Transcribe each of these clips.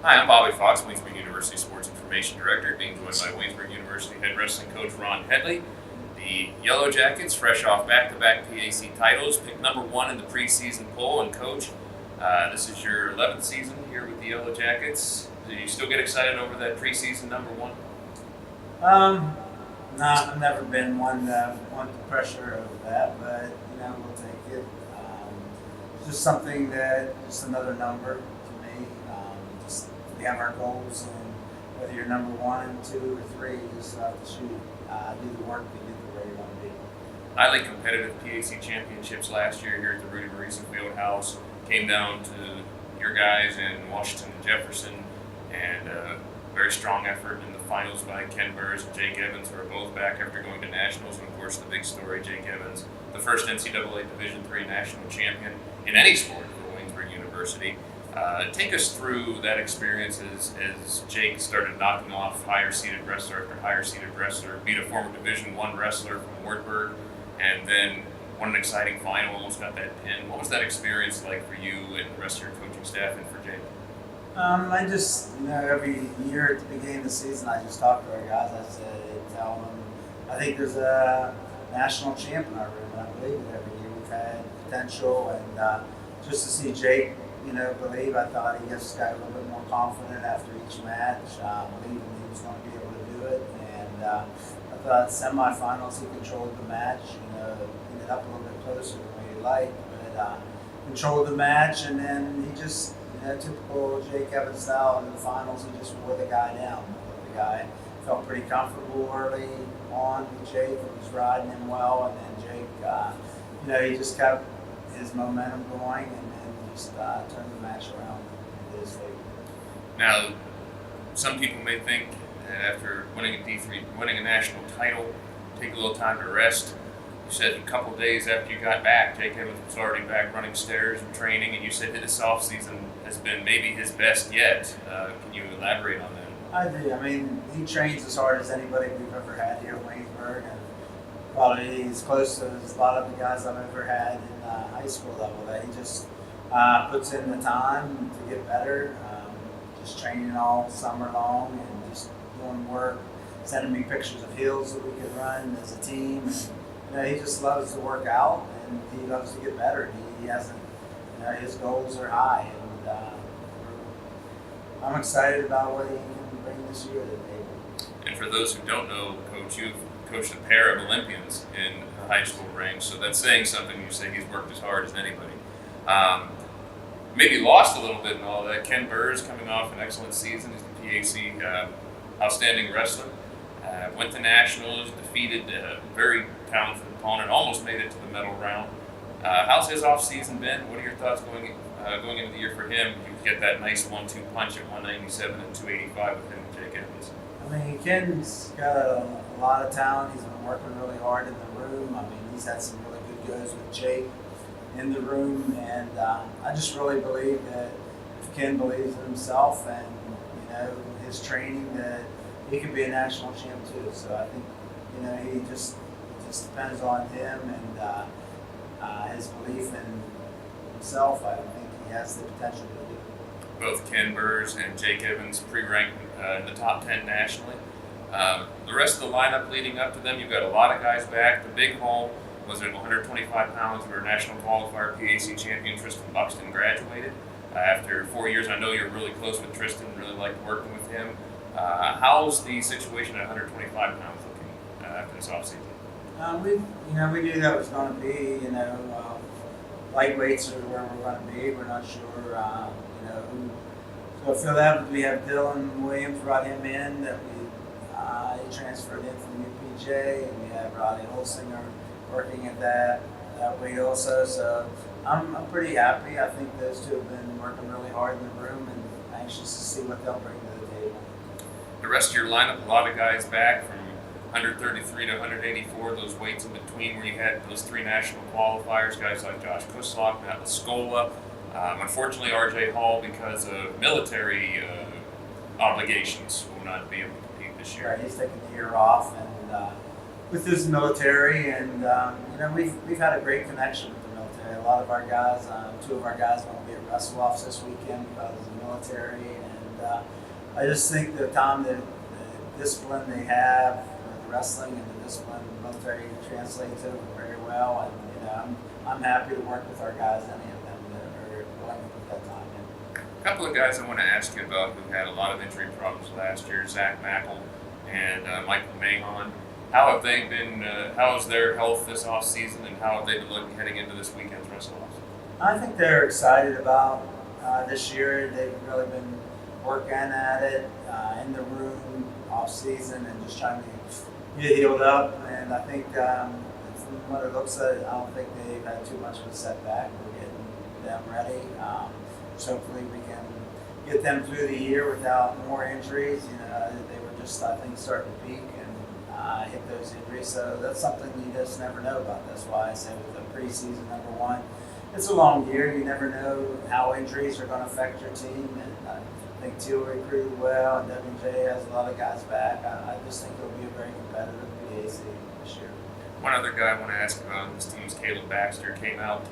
Hi, I'm Bobby Fox, Waynesburg University Sports Information Director, being joined by Waynesburg University head wrestling coach Ron Headlee. The Yellow Jackets, fresh off back-to-back PAC titles, picked number one in the preseason poll. And coach, this is your 11th season here with the Yellow Jackets. Do you still get excited over that preseason number one? Um, no, I've never been one to want the pressure of that, but we'll take it. It's just something that just another number to me. Just we have our goals, and whether you're number one, two, or three, you just have to shoot, do the work to get to where you want to be. Highly competitive PAC championships last year here at the Rudy Maurice Fieldhouse. Came down to your guys in Washington and Jefferson, and very strong effort in the finals by Ken Burrs and Jake Evans, who are both back after going to nationals. And of course, the big story, Jake Evans, the first NCAA Division III national champion in any sport for Waynesburg University. Take us through that experience as Jake started knocking off higher-seeded wrestler after higher-seeded wrestler, beat a former Division I wrestler from Wartburg, and then won an exciting final, almost got that pin. What was that experience like for you and the rest of your coaching staff and for Jake? I just, every year at the beginning of the season, I just talk to our guys. Tell them, I think there's a national champ in our room, and I believe it every year. We've had potential, and just to see Jake, believe, I thought he just got a little bit more confident after each match, believing he was going to be able to do it. And I thought semifinals, he controlled the match, ended up a little bit closer than we liked, but controlled the match, and then he just, typical Jake Evans style in the finals, he just wore the guy down. The guy felt pretty comfortable early on with Jake and was riding him well, and then Jake, he just kept his momentum going and then just turned the match around in his favor. Now, some people may think that after winning a D3, winning a national title, take a little time to rest. You said a couple days after you got back, Jake Evans was already back running stairs and training, and you said this offseason has been maybe his best yet. Can you elaborate on that? I do. I mean, he trains as hard as anybody we've ever had here at Waynesburg, and probably as close to as a lot of the guys I've ever had in high school level. That he just puts in the time to get better, just training all summer long and just doing work, sending me pictures of hills that we could run as a team. And, he just loves to work out, and he loves to get better. He hasn't, his goals are high, and I'm excited about what he can bring this year to the table. And for those who don't know, Coach, you've coached a pair of Olympians in the high school ranks, so that's saying something. You say he's worked as hard as anybody. Maybe lost a little bit in all that. Ken Burrs coming off an excellent season as the PAC outstanding wrestler. Went to nationals, defeated a very talented opponent, almost made it to the medal round. How's his off-season been? What are your thoughts going into the year for him? You get that nice 1-2 punch at 197 and 285 with him and Jake Evans. I mean, Ken's got a lot of talent. He's been working really hard in the room. I mean, he's had some really good goes with Jake in the room, and I just really believe that if Ken believes in himself and his training, that he could be a national champ too. So I think he just depends on him and his belief in himself. I think he has the potential to do it. Both Ken Burrs and Jake Evans pre-ranked in the top 10 nationally. The rest of the lineup leading up to them, you've got a lot of guys back. The big hole was at 125 pounds where national qualifier PAC champion Tristan Buxton graduated. After 4 years, I know you're really close with Tristan, really liked working with him. How's the situation at 125 pounds looking after this offseason? We knew that was going to be, lightweights are where we're going to be. We're not sure, who. So for that, we have Dylan Williams, brought him in, that he transferred in from UPJ, and we have Roddy Holsinger working at that weight also. So I'm pretty happy. I think those two have been working really hard in the room, and anxious to see what they'll bring to the table. The rest of your lineup, a lot of guys back from 133 to 184, those weights in between where you had those three national qualifiers, guys like Josh Kuslok, Matt Lascola. Unfortunately, RJ Hall, because of military obligations, will not be able to compete this year. Right, he's taking the year off, and with his military, and we've had a great connection with the military. a lot of our guys, two of our guys going to be at wrestle-offs this weekend because of the military, and I just think the discipline they have, the wrestling and the discipline the military translates over very well, and I'm happy to work with our guys, any of them that are willing to put that time in. A couple of guys I want to ask you about who had a lot of injury problems last year, Zach Mackel and Michael Mahon. How have they been? How is their health this off season, and how have they been looking heading into this weekend's wrestle-offs? I think they're excited about this year. They've really been working at it in the room off season and just trying to get healed up. And I think from what it looks like, I don't think they've had too much of a setback. We're getting them ready. So hopefully we can get them through the year without more injuries. They were just, I think, starting to peak and hit those injuries. So that's something you just never know about. That's why I say with the preseason, number one, it's a long year. You never know how injuries are going to affect your team. And I think Teal recruited well, and WJ has a lot of guys back. I just think it'll be a very competitive PAC this year. One other guy I want to ask about on this team is Caleb Baxter. Came out,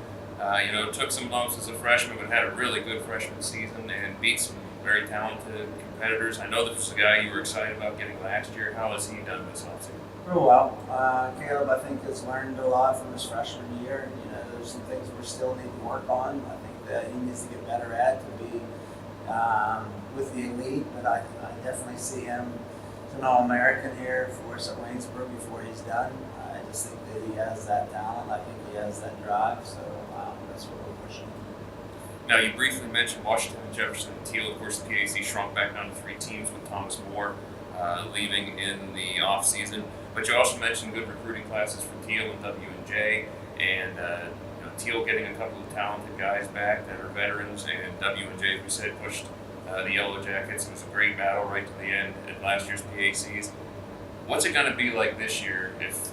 took some bumps as a freshman, but had a really good freshman season and beat some very talented competitors. I know this was a guy you were excited about getting last year. How has he done this offseason? Real well. Caleb, I think, has learned a lot from his freshman year. There's some things we still need to work on. I think that he needs to get better at to be with the elite, but I definitely see him as an All-American here for us at Waynesburg before he's done. I just think that he has that talent. I think he has that drive, so that's what we're pushing. Now, you briefly mentioned Washington and Jefferson and Teal. Of course, the PAC shrunk back down to 3 teams with Thomas Moore leaving in the off-season. But you also mentioned good recruiting classes for Teal and W&J, and Teal getting a couple of talented guys back that are veterans, and W&J, as we said, pushed the Yellow Jackets. It was a great battle right to the end at last year's PACs. What's it going to be like this year? If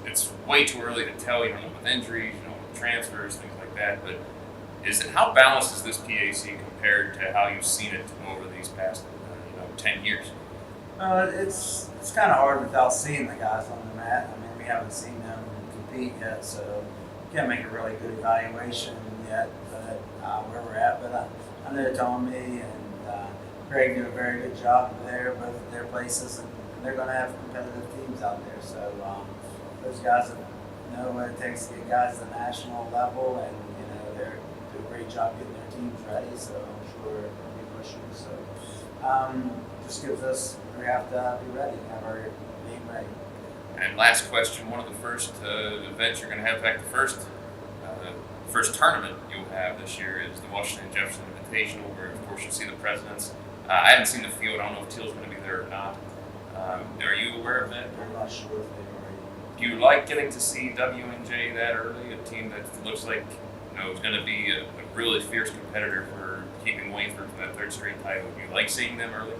it's way too early to tell, with injuries, with transfers, things like that. But how balanced is this PAC compared to how you've seen it over these past 10 years? It's kind of hard without seeing the guys on the mat. I mean, we haven't seen them compete yet, so we can't make a really good evaluation yet. But where we're at, but I know Tommy and Greg do a very good job there, both of their places, and they're going to have competitive teams out there. So those guys know what it takes to get guys to the national level, and they're do a great job getting their teams ready. So I'm sure they'll be pushing. So just gives us, we have to be ready, have our game ready. And last question, one of the first events you're going to have, in fact, the first tournament you'll have this year is the Washington Jefferson Invitational, where, of course, you'll see the presidents. I haven't seen the field. I don't know if Teal's going to be there or not. Are you aware of that? I'm not sure if they've already. Do you like getting to see W&J that early, a team that looks like is going to be a really fierce competitor for keeping Waynesburg from that third straight title? Do you like seeing them early?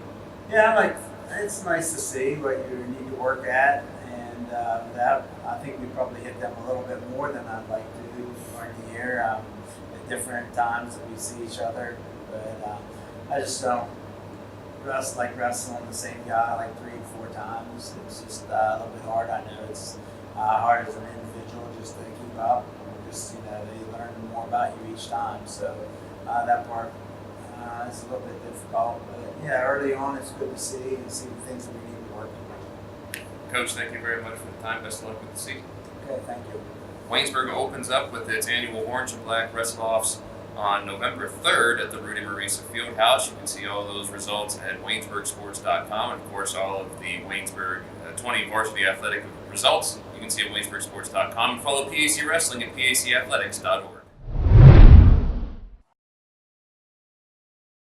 Yeah, it's nice to see what you need to work at, and that I think we probably hit them a little bit more than I'd like to do during the year at different times that we see each other. But I just don't like wrestling the same guy like 3 or 4 times. It's just a little bit hard. I know it's hard as an individual just to keep up. Just they learn more about you each time. So that part is a little bit difficult. But yeah, early on it's good to see and see the things that we need to work on. Coach, thank you very much for the time. Best of luck with the season. Okay, thank you. Waynesburg opens up with its annual Orange and Black Wrestle-Offs on November 3rd at the Rudy Marisa Fieldhouse. You can see all those results at WaynesburgSports.com, and of course all of the Waynesburg 20 varsity athletic results you can see at WaynesburgSports.com, and follow PAC Wrestling at PACathletics.org.